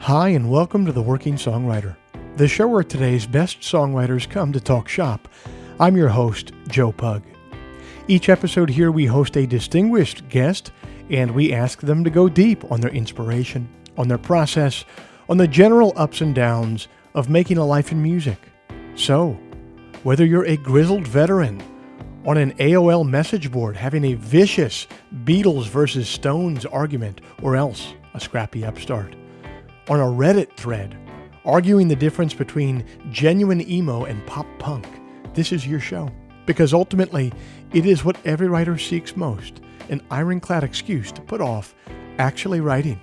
Hi, and welcome to The Working Songwriter, the show where today's best songwriters come to talk shop. I'm your host, Joe Pug. Each episode here we host a distinguished guest, and we ask them to go deep on their inspiration, on their process, on the general ups and downs of making a life in music. So, whether you're a grizzled veteran on an AOL message board having a vicious Beatles versus Stones argument, or else a scrappy upstart, on a Reddit thread, arguing the difference between genuine emo and pop punk, this is your show. Because ultimately, it is what every writer seeks most, an ironclad excuse to put off actually writing.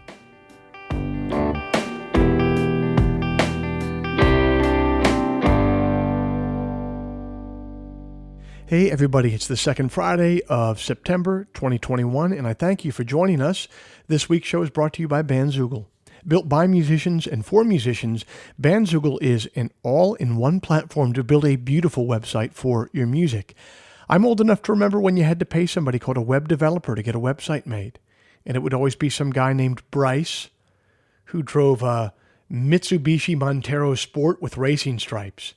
Hey everybody, it's the second Friday of September 2021, and I thank you for joining us. This week's show is brought to you by Bandzoogle. Built by musicians and for musicians, Bandzoogle is an all-in-one platform to build a beautiful website for your music. I'm old enough to remember when you had to pay somebody called a web developer to get a website made. And it would always be some guy named Bryce who drove a Mitsubishi Montero Sport with racing stripes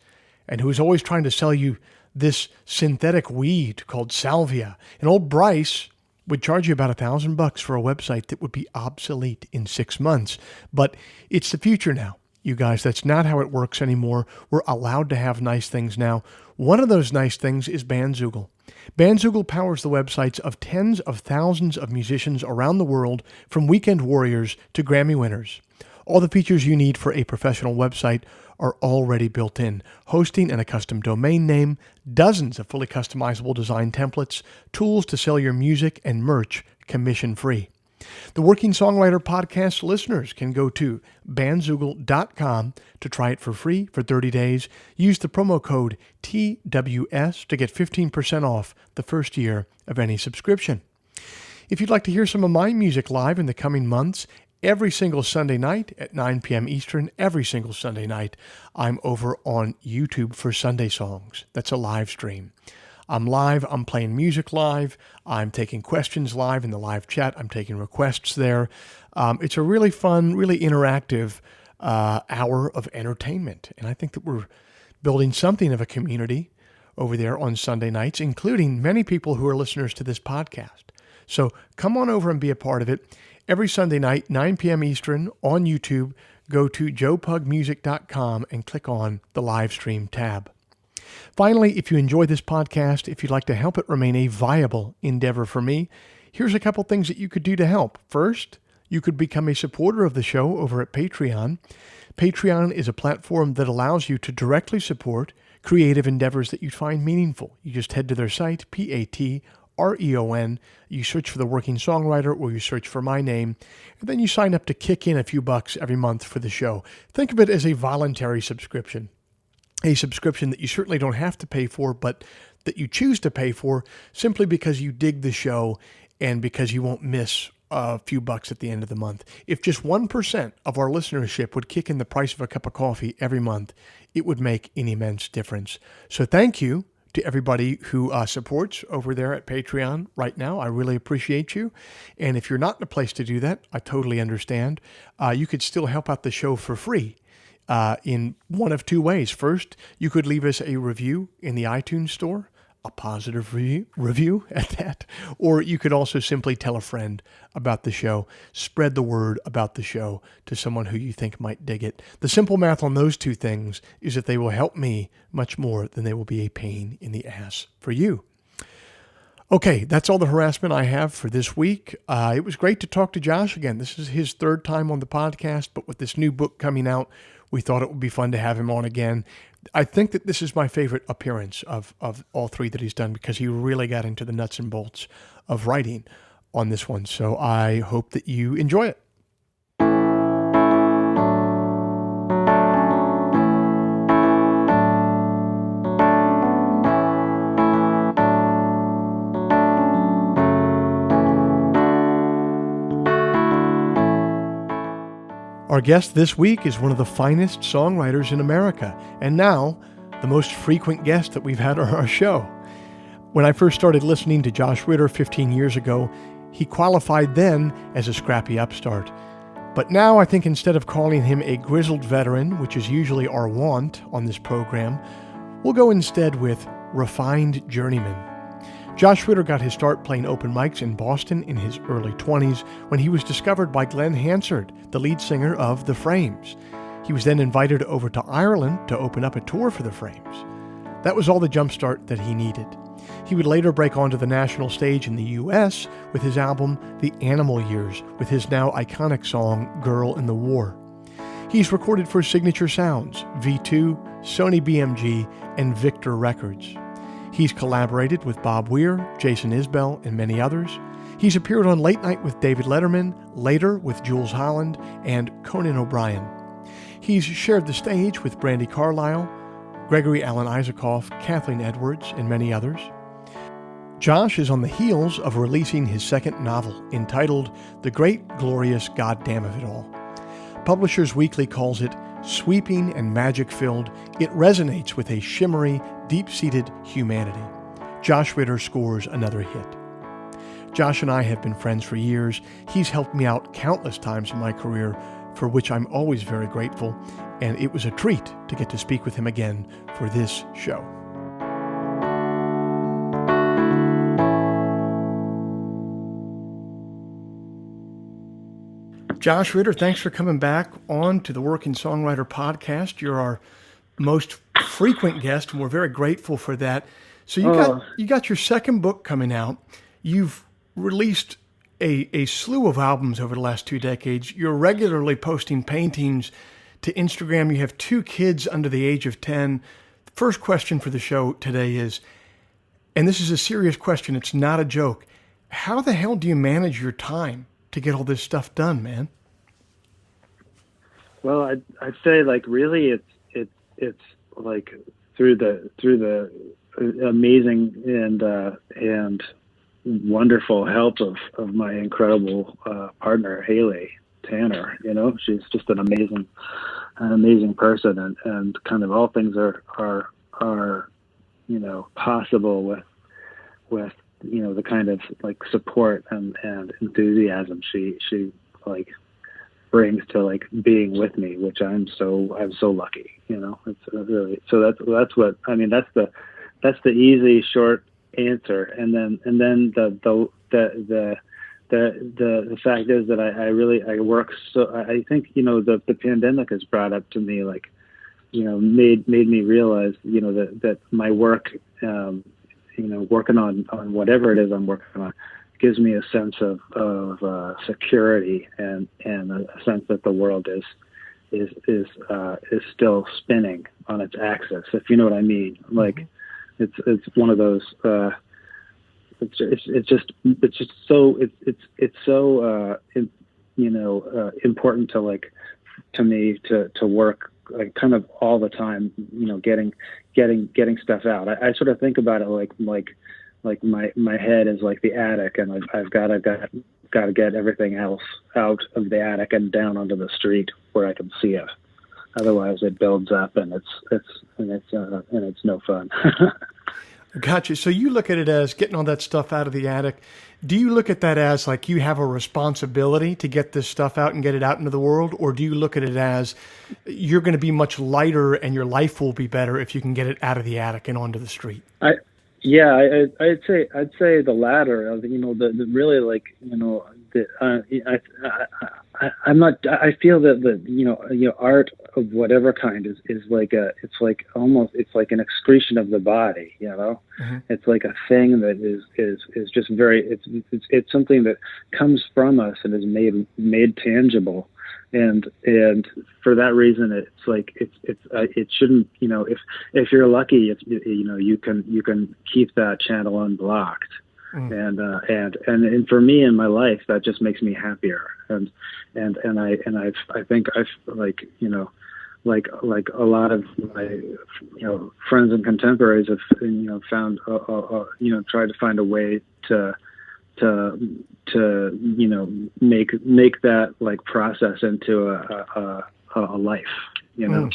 and who was always trying to sell you this synthetic weed called salvia. And old Bryce would charge you about $1,000 for a website that would be obsolete in 6 months. But it's the future now, you guys. That's not how it works anymore. We're allowed to have nice things now. One of those nice things is Bandzoogle. Bandzoogle powers the websites of tens of thousands of musicians around the world, from weekend warriors to Grammy winners. All the features you need for a professional website are already built in. Hosting and a custom domain name, dozens of fully customizable design templates, tools to sell your music and merch commission-free. The Working Songwriter podcast listeners can go to bandzoogle.com to try it for free for 30 days. Use the promo code TWS to get 15% off the first year of any subscription. If you'd like to hear some of my music live in the coming months, every single Sunday night at 9 p.m. Eastern, every single Sunday night, I'm over on YouTube for Sunday Songs. That's a live stream. I'm live. I'm playing music live. I'm taking questions live in the live chat. I'm taking requests there. It's a really fun, really interactive hour of entertainment. And I think that we're building something of a community over there on Sunday nights, including many people who are listeners to this podcast. So come on over and be a part of it. Every Sunday night, 9 p.m. Eastern, on YouTube, go to joepugmusic.com and click on the live stream tab. Finally, if you enjoy this podcast, if you'd like to help it remain a viable endeavor for me, here's a couple things that you could do to help. First, you could become a supporter of the show over at Patreon. Patreon is a platform that allows you to directly support creative endeavors that you find meaningful. You just head to their site, Patreon. You search for The Working Songwriter, or you search for my name, and then you sign up to kick in a few bucks every month for the show. Think of it as a voluntary subscription, a subscription that you certainly don't have to pay for, but that you choose to pay for simply because you dig the show and because you won't miss a few bucks at the end of the month. If just 1% of our listenership would kick in the price of a cup of coffee every month, it would make an immense difference. So thank you to everybody who supports over there at Patreon right now. I really appreciate you. And if you're not in a place to do that, I totally understand. You could still help out the show for free in one of two ways. First, you could leave us a review in the iTunes store, a positive review at that. Or you could also simply tell a friend about the show. Spread the word about the show to someone who you think might dig it. The simple math on those two things is that they will help me much more than they will be a pain in the ass for you. Okay, that's all the harassment I have for this week. It was great to talk to Josh again. This is his third time on the podcast, but with this new book coming out, we thought it would be fun to have him on again. I think that this is my favorite appearance of all three that he's done, because he really got into the nuts and bolts of writing on this one. So I hope that you enjoy it. Our guest this week is one of the finest songwriters in America, and now the most frequent guest that we've had on our show. When I first started listening to Josh Ritter 15 years ago, he qualified then as a scrappy upstart. But now I think instead of calling him a grizzled veteran, which is usually our wont on this program, we'll go instead with refined journeyman. Josh Ritter got his start playing open mics in Boston in his early 20s when he was discovered by Glenn Hansard, the lead singer of The Frames. He was then invited over to Ireland to open up a tour for The Frames. That was all the jumpstart that he needed. He would later break onto the national stage in the U.S. with his album The Animal Years, with his now iconic song Girl in the War. He's recorded for Signature Sounds, V2, Sony BMG, and Victor Records. He's collaborated with Bob Weir, Jason Isbell, and many others. He's appeared on Late Night with David Letterman, later with Jules Holland, and Conan O'Brien. He's shared the stage with Brandi Carlile, Gregory Alan Isaacoff, Kathleen Edwards, and many others. Josh is on the heels of releasing his second novel, entitled The Great Glorious Goddamn of It All. Publishers Weekly calls it sweeping and magic-filled. It resonates with a shimmery, deep-seated humanity. Josh Ritter scores another hit. Josh and I have been friends for years. He's helped me out countless times in my career, for which I'm always very grateful, and it was a treat to get to speak with him again for this show. Josh Ritter, thanks for coming back on to the Working Songwriter podcast. You're our most frequent guest, and we're very grateful for that. So you got your second book coming out. You've released a slew of albums over the last 2 decades. You're regularly posting paintings to Instagram. You have 2 kids under the age of 10. The first question for the show today is, and this is a serious question, it's not a joke, how the hell do you manage your time to get all this stuff done, man? Well, I'd say like really it's like through the amazing and wonderful help of my incredible partner Haley Tanner. You know, she's just an amazing person, and kind of all things are you know possible with you know the kind of like support and enthusiasm she like brings to like being with me, which I'm so lucky, you know. It's really, so that's what I mean. That's the easy short answer, and then the fact is that I work so. I think you know the pandemic has brought up to me like you know made me realize you know that my work. You know, working on whatever it is I'm working on gives me a sense of security and a sense that the world is still spinning on its axis, if you know what I mean. Like it's one of those it's just so important to me to work like kind of all the time, you know, getting stuff out. I sort of think about it like my head is like the attic, and I've got to get everything else out of the attic and down onto the street where I can see it. Otherwise, it builds up, and it's no fun. Gotcha. So you look at it as getting all that stuff out of the attic. Do you look at that as like you have a responsibility to get this stuff out and get it out into the world? Or do you look at it as you're going to be much lighter and your life will be better if you can get it out of the attic and onto the street? I'd say the latter. You know, the really like you know I'm not. I feel that the art of whatever kind is like it's like an excretion of the body. You know, it's like a thing that is just very. It's something that comes from us and is made tangible. And for that reason, it's like it shouldn't, you know, if you're lucky, you know, you can keep that channel unblocked. And for me in my life, that just makes me happier. And I think I've like, you know, like a lot of my, you know, friends and contemporaries have, you know, found, you know, tried to find a way to you know make that like process into a life, you know.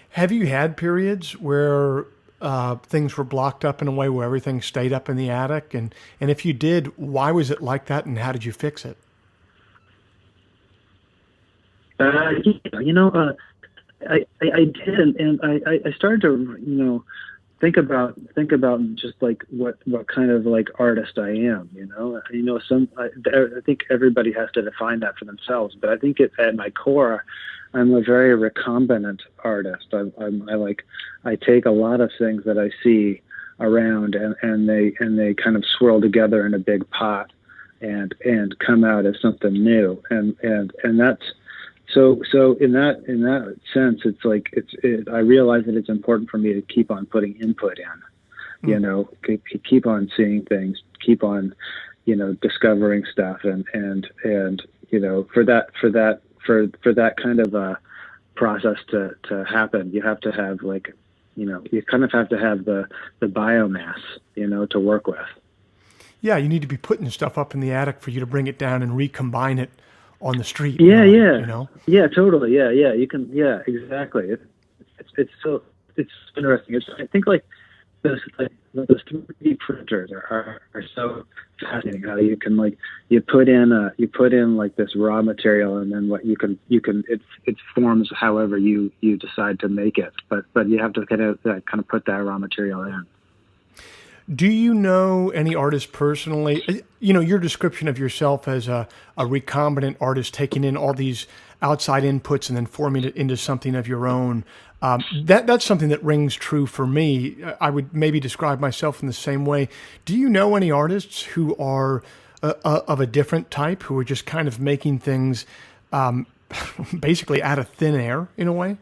Have you had periods where things were blocked up in a way where everything stayed up in the attic, and if you did, why was it like that, and how did you fix it? Yeah, I did, and I started to, think about just like what kind of like artist I am. I think everybody has to define that for themselves, but I think at my core, I'm a very recombinant artist. I take a lot of things that I see around, and they kind of swirl together in a big pot, and come out as something new, and that's so in that sense, it's like I realize that it's important for me to keep on putting input in, keep on seeing things, keep on, discovering stuff, and for that kind of a process to happen, you have to have you kind of have to have the biomass, to work with. Yeah, you need to be putting stuff up in the attic for you to bring it down and recombine it on the street. Yeah, yeah. Totally. Yeah. You can. Yeah, exactly. It's interesting. I think those 3D printers are so fascinating. How you can you put in like this raw material, and then it forms however you decide to make it. But you have to kind of put that raw material in. Do you know any artists personally? Your description of yourself as a recombinant artist, taking in all these outside inputs and then forming it into something of your own. That's something that rings true for me. I would maybe describe myself in the same way. Do you know any artists who are of a different type, who are just kind of making things basically out of thin air in a way?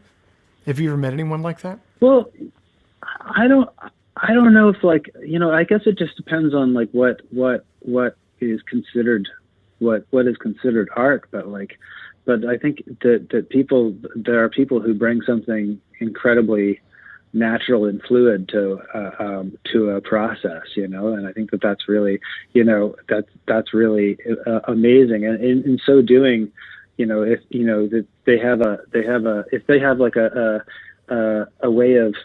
Have you ever met anyone like that? Well, I don't know if I guess it just depends on what is considered art, but I think that there are people who bring something incredibly natural and fluid to a process, and I think that's really that's really amazing, and in so doing, if that if they have a way of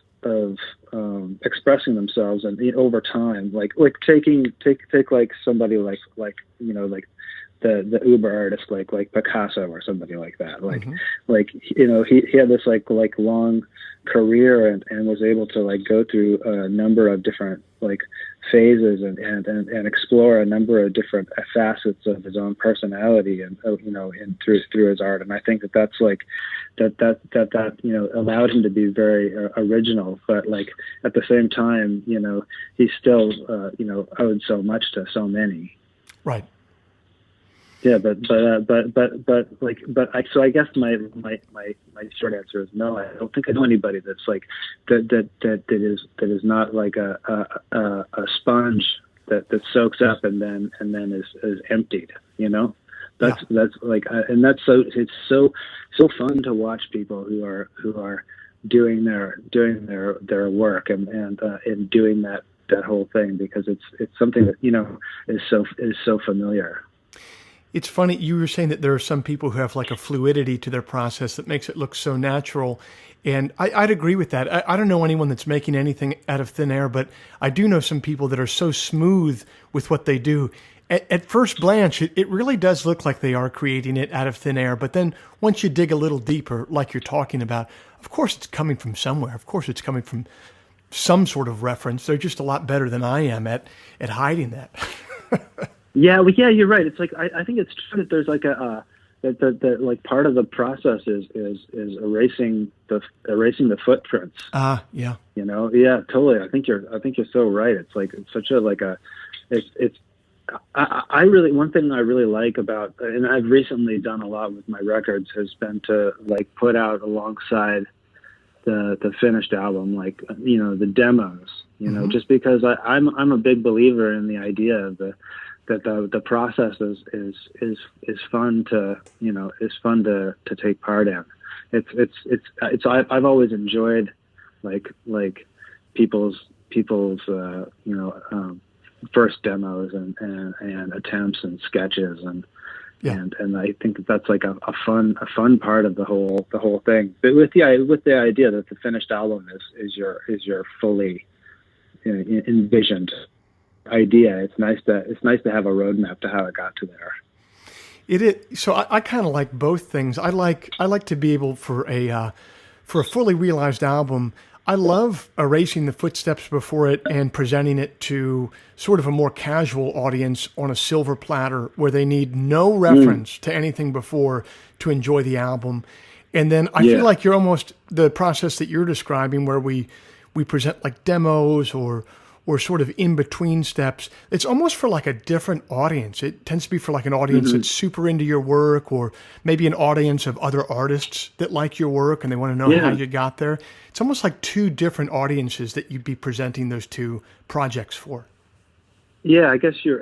expressing themselves, and over time, take somebody like the uber artist like Picasso or somebody like that, he had this long career, and was able to go through a number of different phases, and explore a number of different facets of his own personality, and through his art. And I think that's that allowed him to be very original, but at the same time, he still owed so much to so many. Right. Yeah, but I guess my short answer is no. I don't think I know anybody that's that is not like a sponge that soaks up and then is emptied. That's it's so fun to watch people who are doing their work and doing that whole thing, because it's something that is so familiar. It's funny, you were saying that there are some people who have a fluidity to their process that makes it look so natural. And I'd agree with that. I don't know anyone that's making anything out of thin air, but I do know some people that are so smooth with what they do. At first glance, it really does look like they are creating it out of thin air. But then once you dig a little deeper, like you're talking about, of course it's coming from somewhere. Of course it's coming from some sort of reference. They're just a lot better than I am at hiding that. Yeah, you're right. It's I think it's true that there's that part of the process is erasing the footprints. Yeah. Yeah, totally. I think you're so right. It's such I really, one thing I really like about, and I've recently done a lot with my records, has been to put out alongside the finished album, the demos, Mm-hmm. just because I'm a big believer in the idea of the process is fun to take part in. I've always enjoyed people's first demos and attempts and sketches, and I think that's a fun part of the whole thing. But with the idea that the finished album is your fully envisioned idea, it's nice to have a roadmap to how it got to there. It is. So I kind of like both things. I like to be able for a fully realized album. I love erasing the footsteps before it and presenting it to sort of a more casual audience on a silver platter where they need no reference to anything before to enjoy the album. And then I feel like you're almost the process that you're describing where we present like demos or sort of in between steps. It's almost for like a different audience. It tends to be for like an audience that's super into your work, or maybe an audience of other artists that like your work and they want to know how you got there. It's almost like two different audiences that you'd be presenting those two projects for. Yeah, I guess you're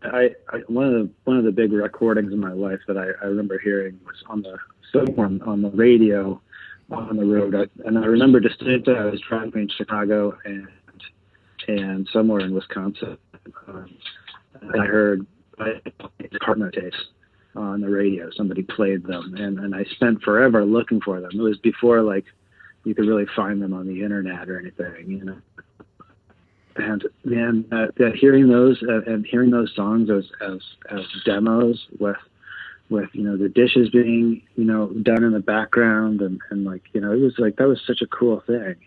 right. I one of the big recordings in my life that I remember hearing was somewhere on the radio on the road. And I remember distinctly I was driving in Chicago and somewhere in Wisconsin, I heard apartment tapes on the radio. Somebody played them, and I spent forever looking for them. It was before like you could really find them on the internet or anything, you know. And man, hearing those songs as demos with you know the dishes being done in the background and like it was like that was such a cool thing.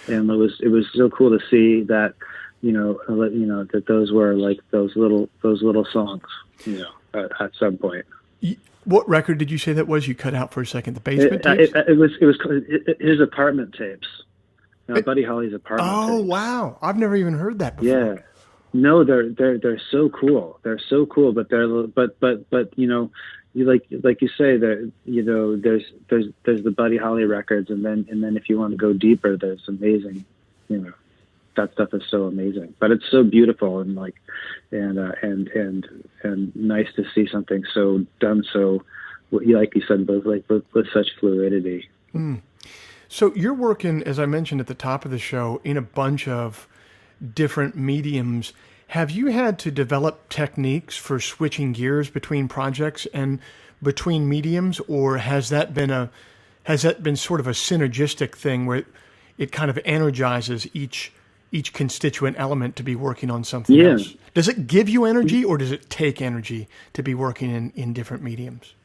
And it was so cool to see that, that those were like those little songs, at some point. What record did you say that was? You cut out for a second. The Basement Tapes? It was his apartment tapes. Buddy Holly's apartment tapes. Oh, wow. I've never even heard that before. Yeah. No, they're so cool. They're so cool, but you like you say that there's the Buddy Holly records, and then if you want to go deeper, there's amazing, that stuff is so amazing. But it's so beautiful and like and nice to see something so done so, like you said, with such fluidity. Mm. So you're working, as I mentioned at the top of the show, in a bunch of different mediums. Have you had to develop techniques for switching gears between projects and between mediums, or has that been sort of a synergistic thing where it kind of energizes each constituent element to be working on something else? Does it give you energy, or does it take energy to be working in different mediums?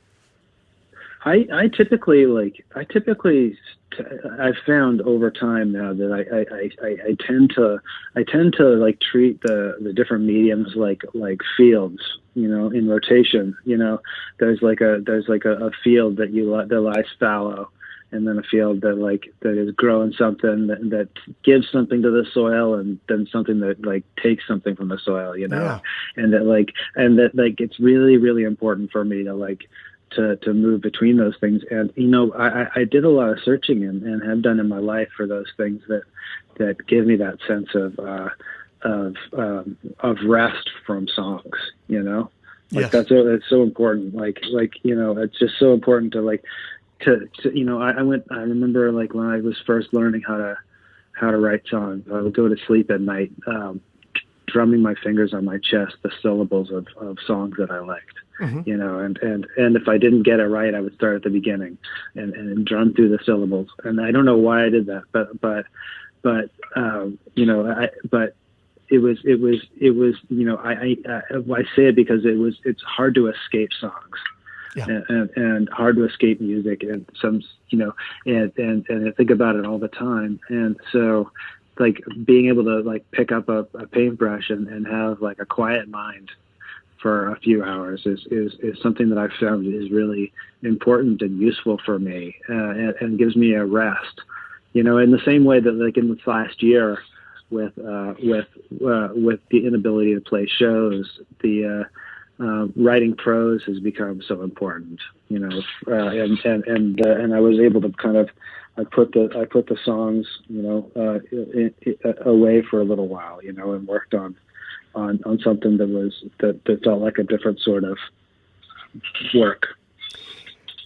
I've found over time now that I tend to like treat the different mediums like fields, in rotation. There's like a field that lies fallow, and then a field that is growing something that gives something to the soil, and then something that like takes something from the soil, and that it's really, really important for me to move between those things. And I did a lot of searching and have done in my life for those things that give me that sense of rest from songs, Yes. That's so important. It's just so important I remember like when I was first learning how to write songs, I would go to sleep at night drumming my fingers on my chest the syllables of songs that I liked. Mm-hmm. And if I didn't get it right, I would start at the beginning and drum through the syllables. And I don't know why I did that, but it was I say it because it's hard to escape songs. Yeah. And hard to escape music, and some, and I think about it all the time. And so like being able to like pick up a paintbrush and have like a quiet mind for a few hours is something that I've found is really important and useful for me, and gives me a rest, in the same way that like in this last year with the inability to play shows, the writing prose has become so important, and I was able to kind of I put the songs away for a little while, and worked on something that felt like a different sort of work.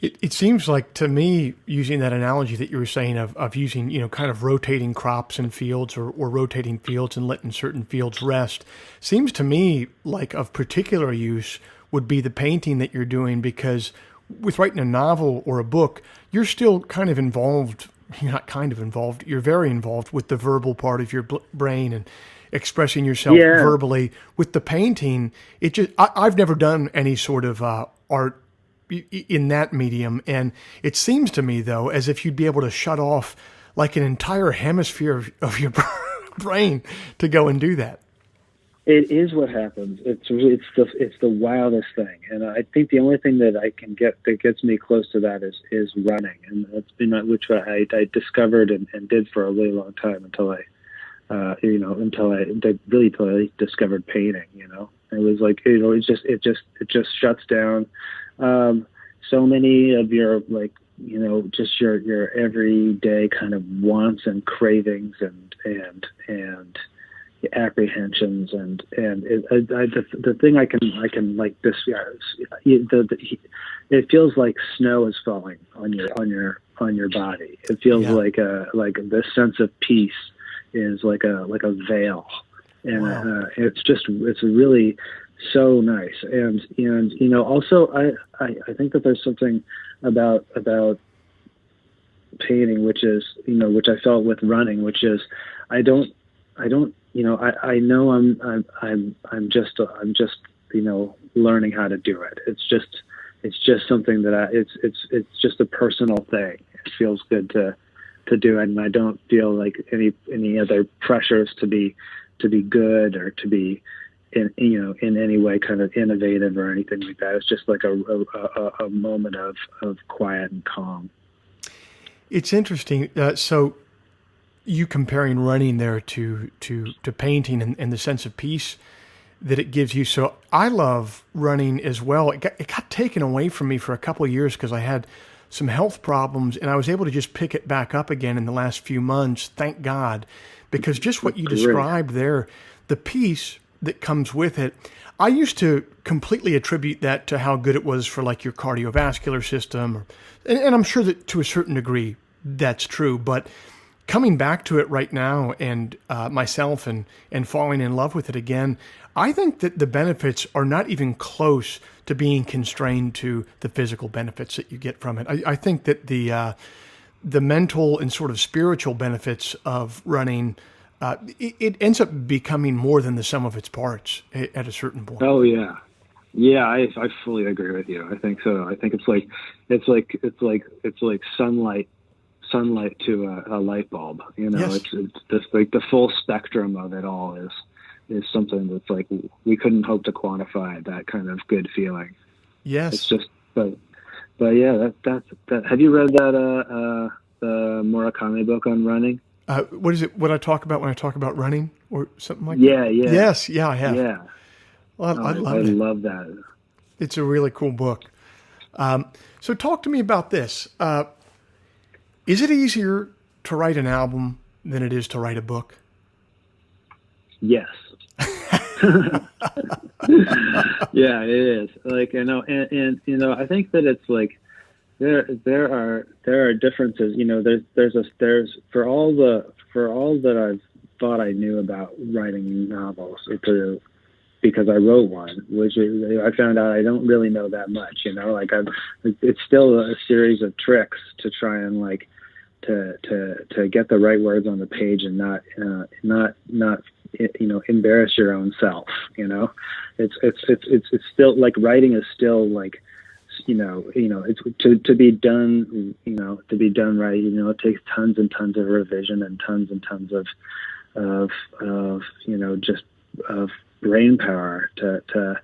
It seems like to me, using that analogy that you were saying of using, kind of rotating crops and fields or rotating fields and letting certain fields rest, seems to me like of particular use would be the painting that you're doing, because with writing a novel or a book, you're still kind of involved. You're not kind of involved. You're very involved with the verbal part of your brain, and expressing yourself verbally. With the painting, it just, I've never done any sort of art in that medium. And it seems to me, though, as if you'd be able to shut off like an entire hemisphere of your brain to go and do that. It is what happens. It's the wildest thing, and I think the only thing that I can get that gets me close to that is running, and that's been which I discovered and did for a really long time until I discovered painting. It was like it just shuts down so many of your just your everyday kind of wants and cravings and apprehensions and the thing I can like this it feels like snow is falling on your body. It feels like this sense of peace is like a veil, and wow. It's really so nice. And also I think that there's something about painting which I felt with running, which is I don't I know I'm just learning how to do it. It's just something that it's just a personal thing. It feels good to do it, and I don't feel like any other pressures to be good or to be in any way kind of innovative or anything like that. It's just like a moment of quiet and calm. It's interesting. So you comparing running there to painting and the sense of peace that it gives you. So I love running as well. It got taken away from me for a couple of years because I had some health problems, and I was able to just pick it back up again in the last few months. Thank God, because just what you described there, the peace that comes with it. I used to completely attribute that to how good it was for like your cardiovascular system, and I'm sure that to a certain degree that's true, but coming back to it right now and myself and falling in love with it again, I think that the benefits are not even close to being constrained to the physical benefits that you get from it. I think that the mental and sort of spiritual benefits of running, it ends up becoming more than the sum of its parts at a certain point. Oh yeah. Yeah, I fully agree with you. I think so. I think it's like sunlight to a light bulb. Yes. It's just like the full spectrum of it all is something that's like we couldn't hope to quantify that kind of good feeling. Yes. It's just, but yeah, that. Have you read that the Murakami book on running? What is it? What I talk about when I talk about running, or something like that? Yeah. Yes, yeah, I have. Yeah. Well, I love that. It's a really cool book. So talk to me about this. Is it easier to write an album than it is to write a book? Yes. Yeah, it is. Like, and I think that it's like there are differences. There's for all that I've thought I knew about writing novels because I wrote one, which is, I found out I don't really know that much. It's still a series of tricks to try and like to get the right words on the page and not embarrass your own self. It's still like writing is still like it's to be done right. It takes tons and tons of revision and tons of just of brain power to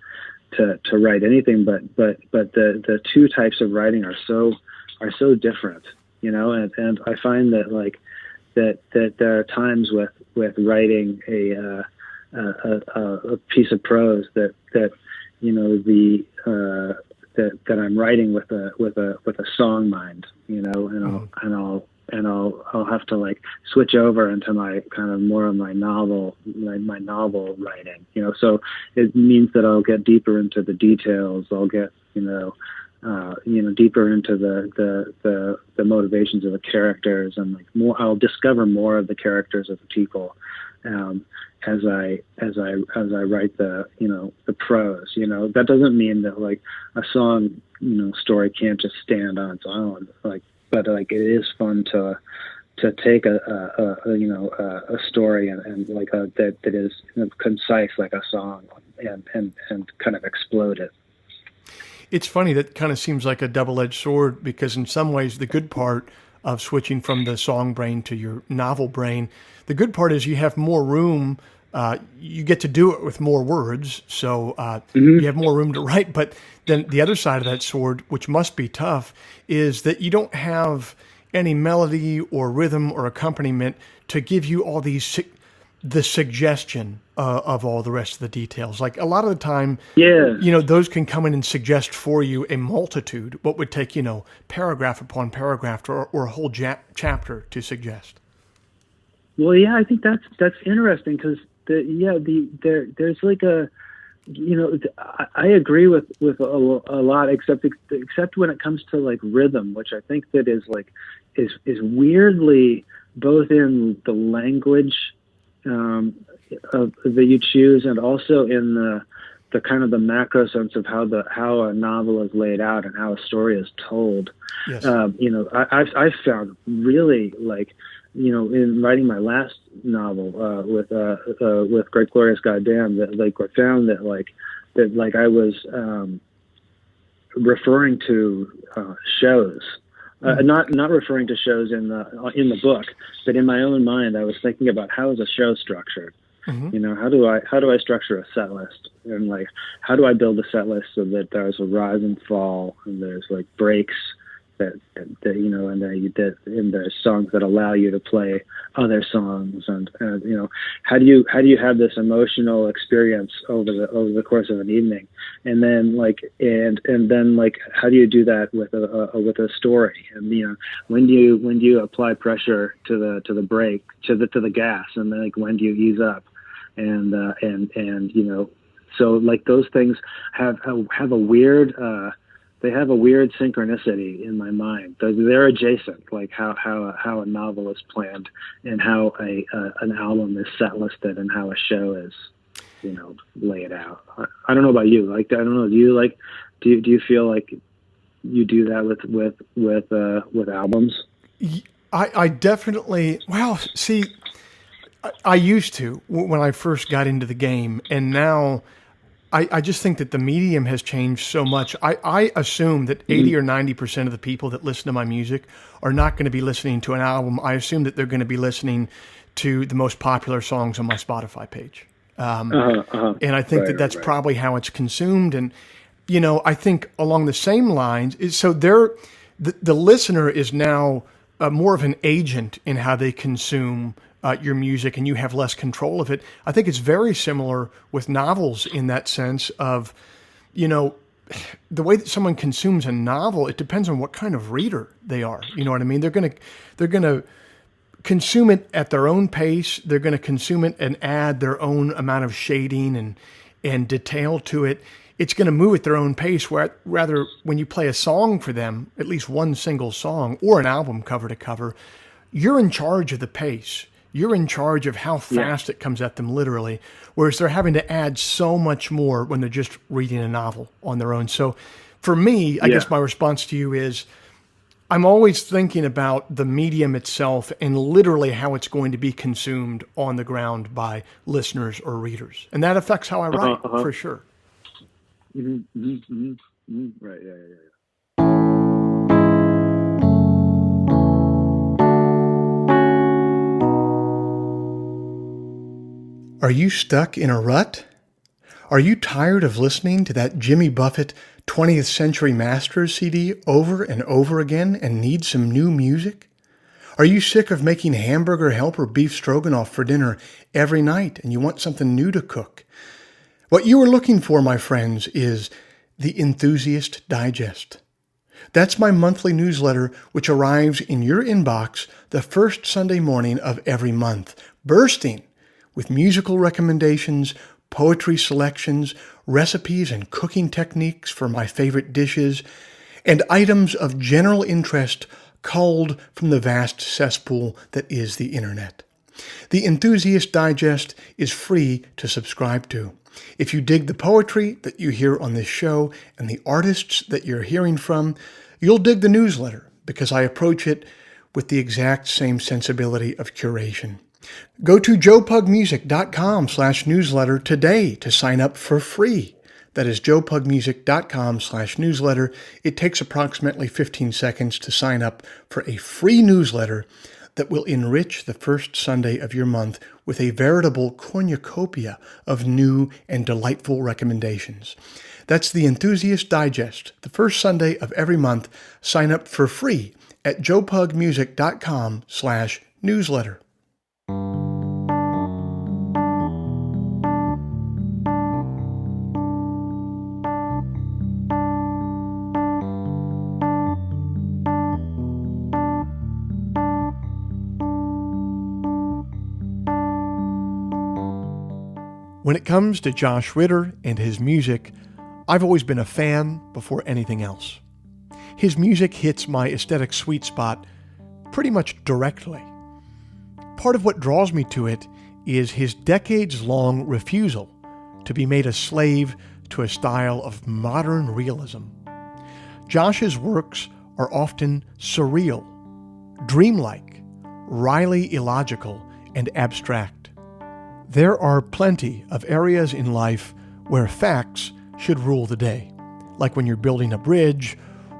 write anything. But the two types of writing are so different. And I find that like that there are times with writing a piece of prose that I'm writing with a song mind, and I'll have to like switch over into my kind of more of my novel writing, so it means that I'll get deeper into the details. I'll get deeper into the motivations of the characters, and like more, I'll discover more of the characters of the people as I write the prose. That doesn't mean that like a song story can't just stand on its own. But it is fun to take a story and like that is concise like a song and kind of explode it. It's funny, that kind of seems like a double-edged sword, because in some ways the good part of switching from the song brain to your novel brain, the good part is you have more room. You get to do it with more words, so you have more room to write. But then the other side of that sword, which must be tough, is that you don't have any melody or rhythm or accompaniment to give you all the suggestion of all the rest of the details. Like a lot of the time, those can come in and suggest for you a multitude, what would take, paragraph upon paragraph or a whole chapter to suggest. Well, yeah, I think that's interesting, because there's like a, I agree with a lot, except when it comes to like rhythm, which I think that is weirdly both in the language that you choose, and also in the kind of the macro sense of how a novel is laid out and how a story is told. Yes. I've found really, like, in writing my last novel with Great Glorious Goddamn, that like I found that I was referring to shows. Not referring to shows in the book, but in my own mind, I was thinking about how is a show structured. Mm-hmm. How do I structure a set list, and like how do I build a set list so that there's a rise and fall, and there's like breaks that and then there's songs that allow you to play other songs, and how do you have this emotional experience over the course of an evening, and then how do you do that with a story, and when do you apply pressure to the brake, to the gas, and then like when do you ease up, and so like those things have a weird they have a weird synchronicity in my mind. They're adjacent, like how a novel is planned, and how an album is set listed, and how a show is, laid out. I don't know about you. Like, I don't know. Do you feel like you do that with albums? I definitely. Well, see, I used to when I first got into the game, and now I just think that the medium has changed so much. I assume that 80 or 90% of the people that listen to my music are not going to be listening to an album. I assume that they're going to be listening to the most popular songs on my Spotify page. And I think that's probably how it's consumed. And, I think along the same lines, the listener is now more of an agent in how they consume your music, and you have less control of it. I think it's very similar with novels in that sense of, the way that someone consumes a novel, it depends on what kind of reader they are. You know what I mean? They're going to consume it at their own pace. They're going to consume it and add their own amount of shading and detail to it. It's going to move at their own pace. Rather, when you play a song for them, at least one single song or an album cover to cover, you're in charge of the pace. You're in charge of how fast it comes at them, literally, whereas they're having to add so much more when they're just reading a novel on their own. So for me, I guess my response to you is I'm always thinking about the medium itself and literally how it's going to be consumed on the ground by listeners or readers. And that affects how I write, for sure. Mm-hmm, mm-hmm, mm-hmm. Right, yeah. Are you stuck in a rut? Are you tired of listening to that Jimmy Buffett 20th Century Masters CD over and over again and need some new music? Are you sick of making hamburger helper beef stroganoff for dinner every night and you want something new to cook? What you are looking for, my friends, is the Enthusiast Digest. That's my monthly newsletter, which arrives in your inbox the first Sunday morning of every month, bursting with musical recommendations, poetry selections, recipes and cooking techniques for my favorite dishes, and items of general interest culled from the vast cesspool that is the internet. The Enthusiast Digest is free to subscribe to. If you dig the poetry that you hear on this show and the artists that you're hearing from, you'll dig the newsletter because I approach it with the exact same sensibility of curation. Go to joepugmusic.com/newsletter today to sign up for free. That is joepugmusic.com/newsletter. It takes approximately 15 seconds to sign up for a free newsletter that will enrich the first Sunday of your month with a veritable cornucopia of new and delightful recommendations. That's the Enthusiast Digest, the first Sunday of every month. Sign up for free at joepugmusic.com/newsletter. When it comes to Josh Ritter and his music, I've always been a fan before anything else. His music hits my aesthetic sweet spot pretty much directly. Part of what draws me to it is his decades-long refusal to be made a slave to a style of modern realism. Josh's works are often surreal, dreamlike, wryly illogical, and abstract. There are plenty of areas in life where facts should rule the day, like when you're building a bridge,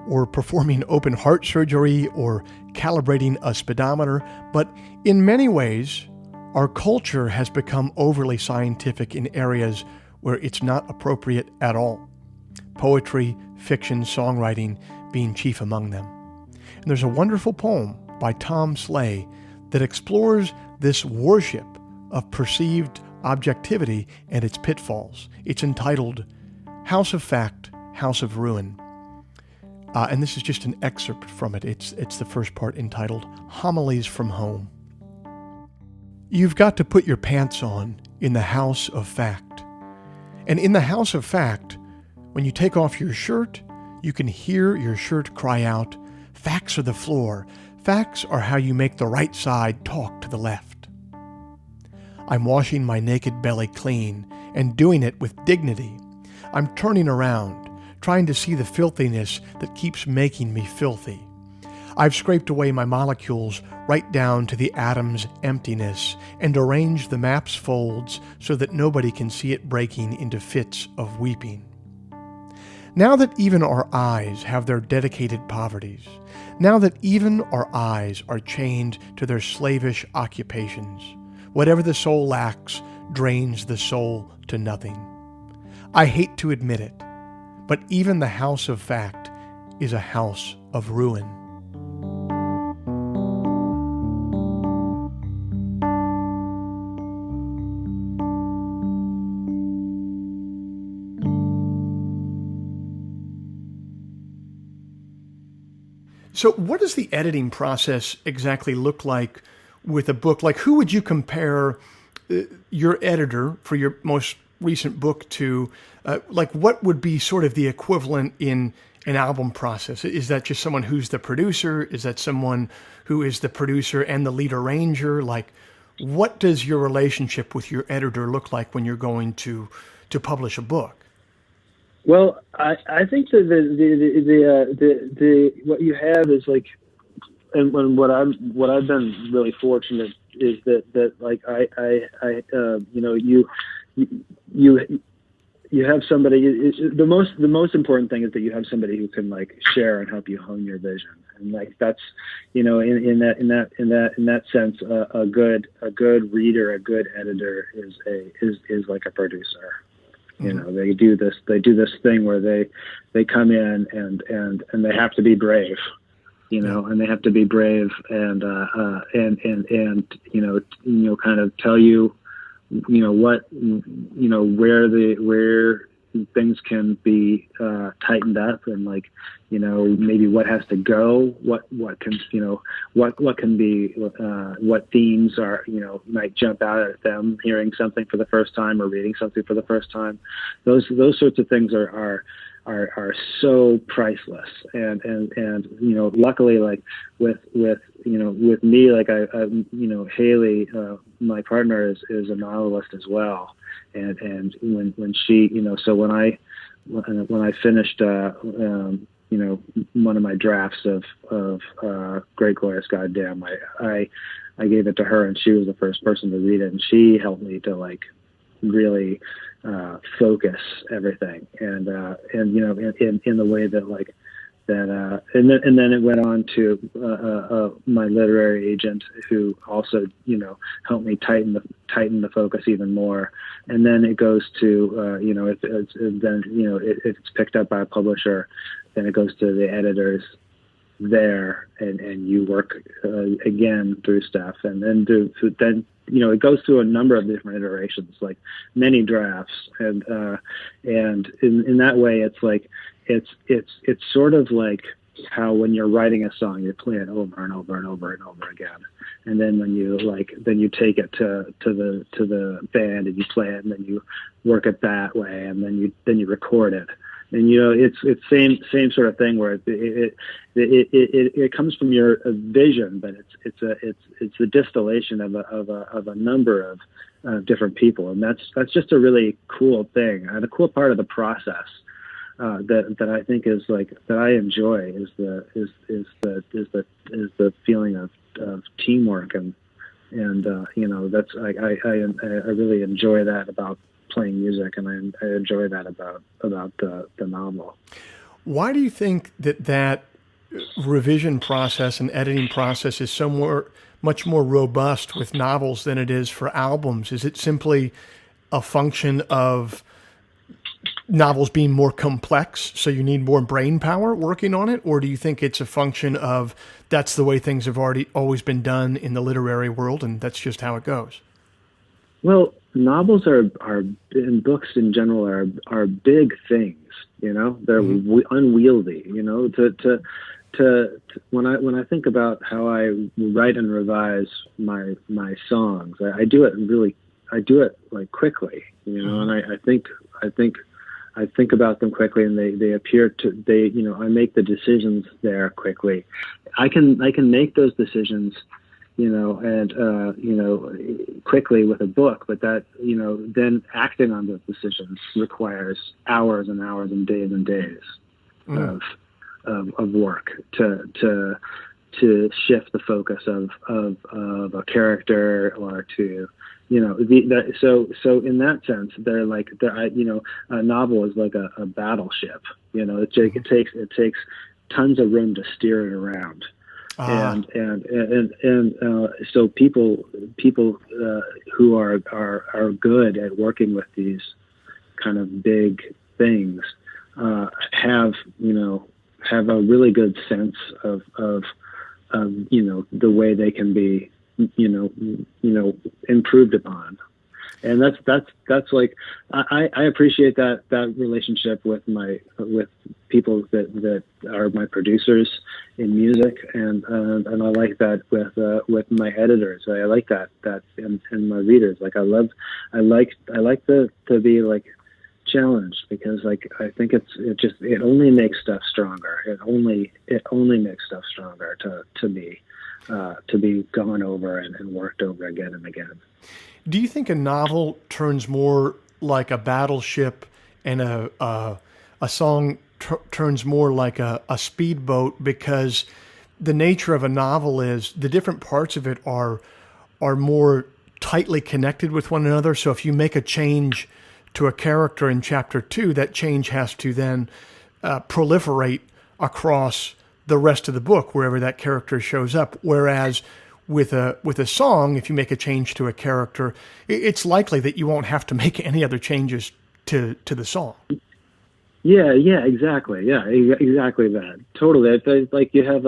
or performing open heart surgery, or calibrating a speedometer. But in many ways, our culture has become overly scientific in areas where it's not appropriate at all. Poetry, fiction, songwriting being chief among them. And there's a wonderful poem by Tom Slay that explores this worship of perceived objectivity and its pitfalls. It's entitled House of Fact, House of Ruin. And this is just an excerpt from it. It's the first part, entitled Homilies from Home. You've got to put your pants on in the house of fact. And in the house of fact, when you take off your shirt, you can hear your shirt cry out, "Facts are the floor. Facts are how you make the right side talk to the left." I'm washing my naked belly clean and doing it with dignity. I'm turning around, trying to see the filthiness that keeps making me filthy. I've scraped away my molecules right down to the atom's emptiness and arranged the map's folds so that nobody can see it breaking into fits of weeping. Now that even our eyes have their dedicated poverties, now that even our eyes are chained to their slavish occupations, whatever the soul lacks drains the soul to nothing. I hate to admit it, but even the house of fact is a house of ruin. So what does the editing process exactly look like with a book? Like, who would you compare your editor for your most recent book to? Like, what would be sort of the equivalent in an album process? Is that just someone who's the producer? Is that someone who is the producer and the lead arranger? Like, what does your relationship with your editor look like when you're going to publish a book? Well, I think that the what you have is like, and what I've been really fortunate is that like you have somebody. The most important thing is that you have somebody who can like share and help you hone your vision, and like that's in that sense a good reader, a good editor is like a producer. You know, they do this thing where they come in and they have to be brave, you know, and they have to be brave and kind of tell you, what, where things can be tightened up, and like, maybe what has to go, what can be, what themes are, might jump out at them hearing something for the first time or reading something for the first time. Those sorts of things are so priceless, and luckily, like with me, like I Haley, my partner is a novelist as well, and when she, so when I finished one of my drafts of Great Glorious Goddamn, I gave it to her, and she was the first person to read it, and she helped me to like really focus everything, and in the way that like that, and then it went on to my literary agent, who also helped me tighten the focus even more, and then it goes to if it's picked up by a publisher, then it goes to the editors there, and you work again through stuff, and then then it goes through a number of different iterations, like many drafts, and in that way, it's like it's sort of like how when you're writing a song, you play it over and over and over and over again, and then when you take it to the band and you play it, and then you work it that way, and then you record it. And it's same sort of thing where it comes from your vision, but it's a distillation of a number of different people, and that's just a really cool thing, and a cool part of the process that I think is like that I enjoy is the feeling of teamwork, and that's I really enjoy that about playing music, and I enjoy that about the novel. Why do you think that revision process and editing process is much more robust with novels than it is for albums? Is it simply a function of novels being more complex, so you need more brain power working on it, or do you think it's a function of that's the way things have always been done in the literary world, and that's just how it goes? Well, novels are and books in general are big things. They're unwieldy. To when I think about how I write and revise my songs, I do it like quickly. And I think about them quickly, and I make the decisions there quickly. I can make those decisions quickly with a book, but that, then acting on those decisions requires hours and hours and days of work to shift the focus of a character, or to, so in that sense, a novel is like a battleship, it takes tons of room to steer it around. And so people who are good at working with these kind of big things have a really good sense of the way they can be improved upon. And that's like I appreciate that relationship with people that are my producers in music, and I like that with my editors. I like that and my readers. Like I like to be like challenged, because like I think it only makes stuff stronger. It only makes stuff stronger to be gone over and worked over again and again. Do you think a novel turns more like a battleship, and a song turns more like a speedboat, because the nature of a novel is the different parts of it are more tightly connected with one another? So if you make a change to a character in chapter 2, that change has to then proliferate across the rest of the book wherever that character shows up. Whereas with a song, if you make a change to a character, it's likely that you won't have to make any other changes to the song. Yeah, exactly. Yeah, exactly that. Totally. It's like you have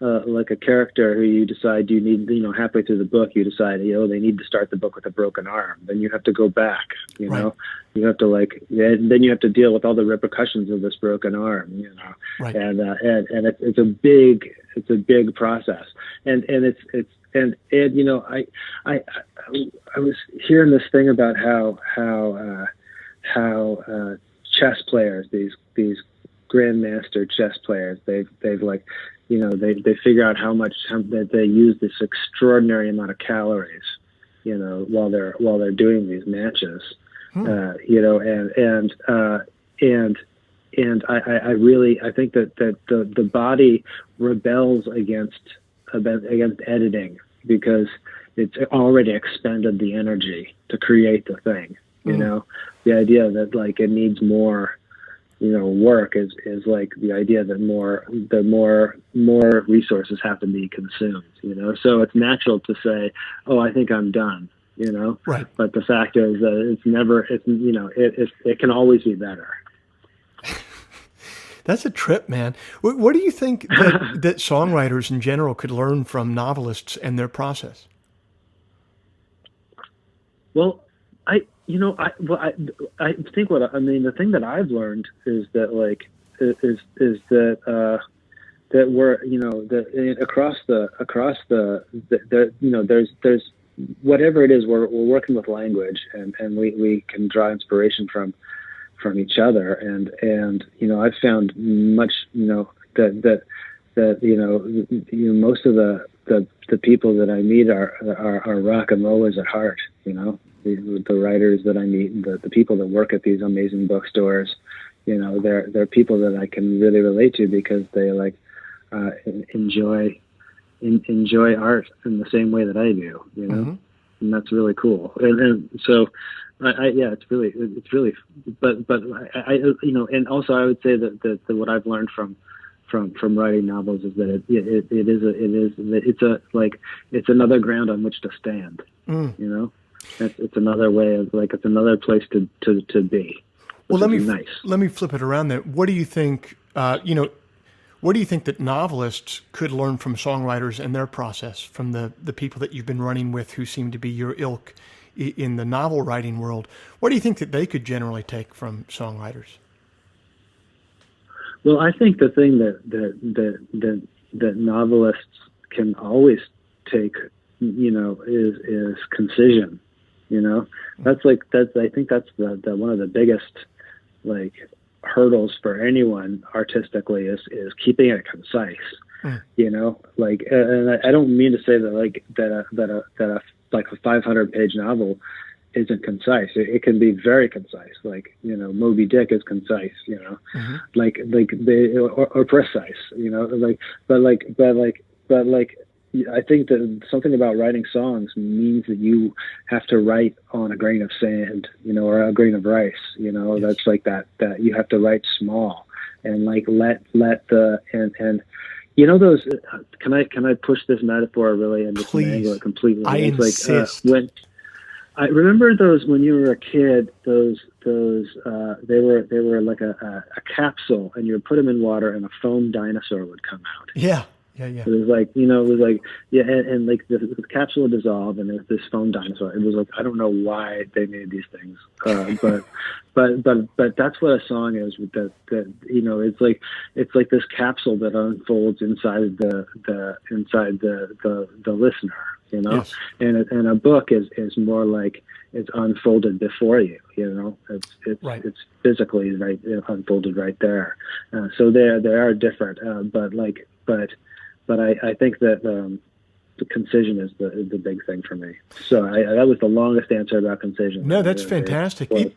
like a character who you decide you need, halfway through the book, you decide, they need to start the book with a broken arm. Then you have to go back, Right. You have to then you have to deal with all the repercussions of this broken arm, Right. And it's a big process. And I was hearing this thing about how chess players, these grandmaster chess players, they've like, they figure out how much that they use this extraordinary amount of calories, while they're doing these matches, and I think that the body rebels against editing because it's already expended the energy to create the thing. You know, the idea that like it needs more, work is like the idea that more resources have to be consumed. So it's natural to say, oh, I think I'm done. Right. But the fact is that it can always be better. That's a trip, man. What do you think that songwriters in general could learn from novelists and their process? Well, I think the thing that I've learned is that that we're, that across the there's whatever it is, we're working with language, and we can draw inspiration from each other, and I've found much, that most of the people that I meet are rock and rollers at heart. The writers that I meet, the people that work at these amazing bookstores, they're people that I can really relate to because they enjoy art in the same way that I do, and that's really cool. And so, it's really, but and also I would say that what I've learned from writing novels is that it's another ground on which to stand. It's another way of it's another place to be. Well, let me flip it around there. What do you think? What do you think that novelists could learn from songwriters and their process, from the people that you've been running with who seem to be your ilk in the novel writing world? What do you think that they could generally take from songwriters? Well, I think the thing that novelists can always take, is concision. I think that's the one of the biggest hurdles for anyone artistically is keeping it concise. And I don't mean to say that a 500-page novel isn't concise. It can be very concise. Moby Dick is concise. Or precise. But I think that something about writing songs means that you have to write on a grain of sand, or a grain of rice. That's that you have to write small and let those. Can I push this metaphor really and just angle it completely? I insist. When I remember those when you were a kid, those they were like a capsule, and you would put them in water, and a foam dinosaur would come out. Yeah. It was and the capsule would dissolve, and there's this foam dinosaur. It was I don't know why they made these things, but that's what a song is. It's like this capsule that unfolds inside the listener, Yes. and a book is more like it's unfolded before you. It's physically unfolded right there. So they are different, but I think that the concision is the big thing for me. So that was the longest answer about concision. No, that's fantastic. To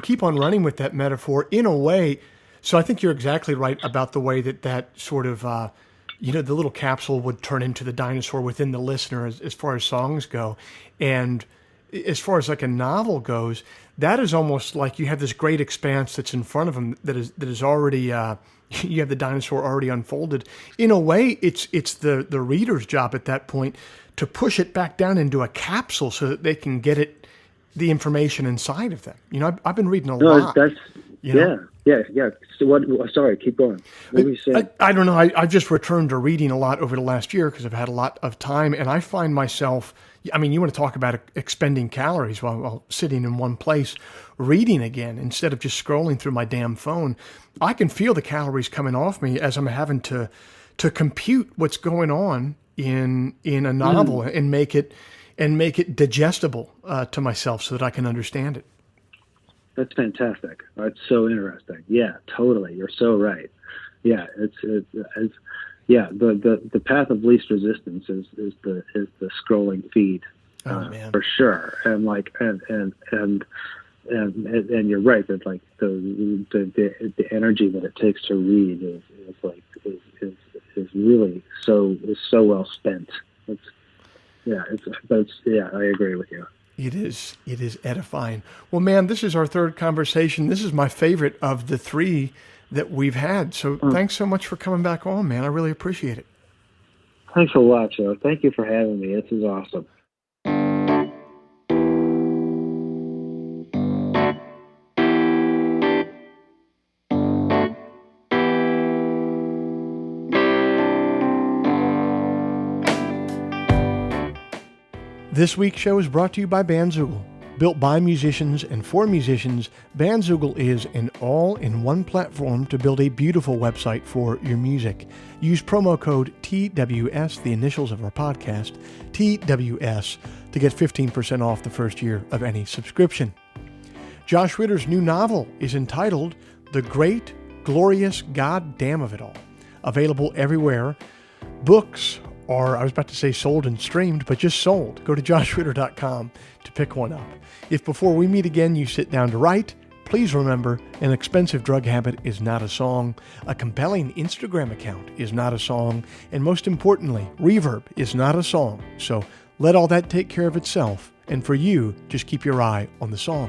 keep on running with that metaphor in a way. So I think you're exactly right about the way that sort of, the little capsule would turn into the dinosaur within the listener as far as songs go. And as far as a novel goes, that is almost like you have this great expanse that's in front of them that is already, you have the dinosaur already unfolded. In a way, it's the reader's job at that point to push it back down into a capsule so that they can get the information inside of them. I've been reading a lot. Yeah. So what? Sorry, keep going. What were you saying? I don't know. I just returned to reading a lot over the last year because I've had a lot of time, and I find myself. I mean, you want to talk about expending calories while sitting in one place, reading again instead of just scrolling through my damn phone. I can feel the calories coming off me as I'm having to compute what's going on in a novel and make it digestible to myself so that I can understand it. That's fantastic. That's so interesting. Yeah, totally. You're so right. Yeah, it's the path of least resistance is the scrolling feed, man. for sure. And and you're right that like the energy that it takes to read is really so well spent. I agree with you. It is edifying. Well, man, this is our third conversation. This is my favorite of the three that we've had. So thanks so much for coming back on, man. I really appreciate it. Thanks a lot, Joe. Thank you for having me. This is awesome. This week's show is brought to you by Bandzoogle. Built by musicians and for musicians, Bandzoogle is an all-in-one platform to build a beautiful website for your music. Use promo code TWS, the initials of our podcast, TWS, to get 15% off the first year of any subscription. Josh Ritter's new novel is entitled The Great, Glorious Goddamn of It All. Available everywhere. Books are, I was about to say sold and streamed, but just sold. Go to joshritter.com to pick one up. If before we meet again you sit down to write, please remember, an expensive drug habit is not a song, a compelling Instagram account is not a song, and most importantly, reverb is not a song. So let all that take care of itself, and for you, just keep your eye on the song.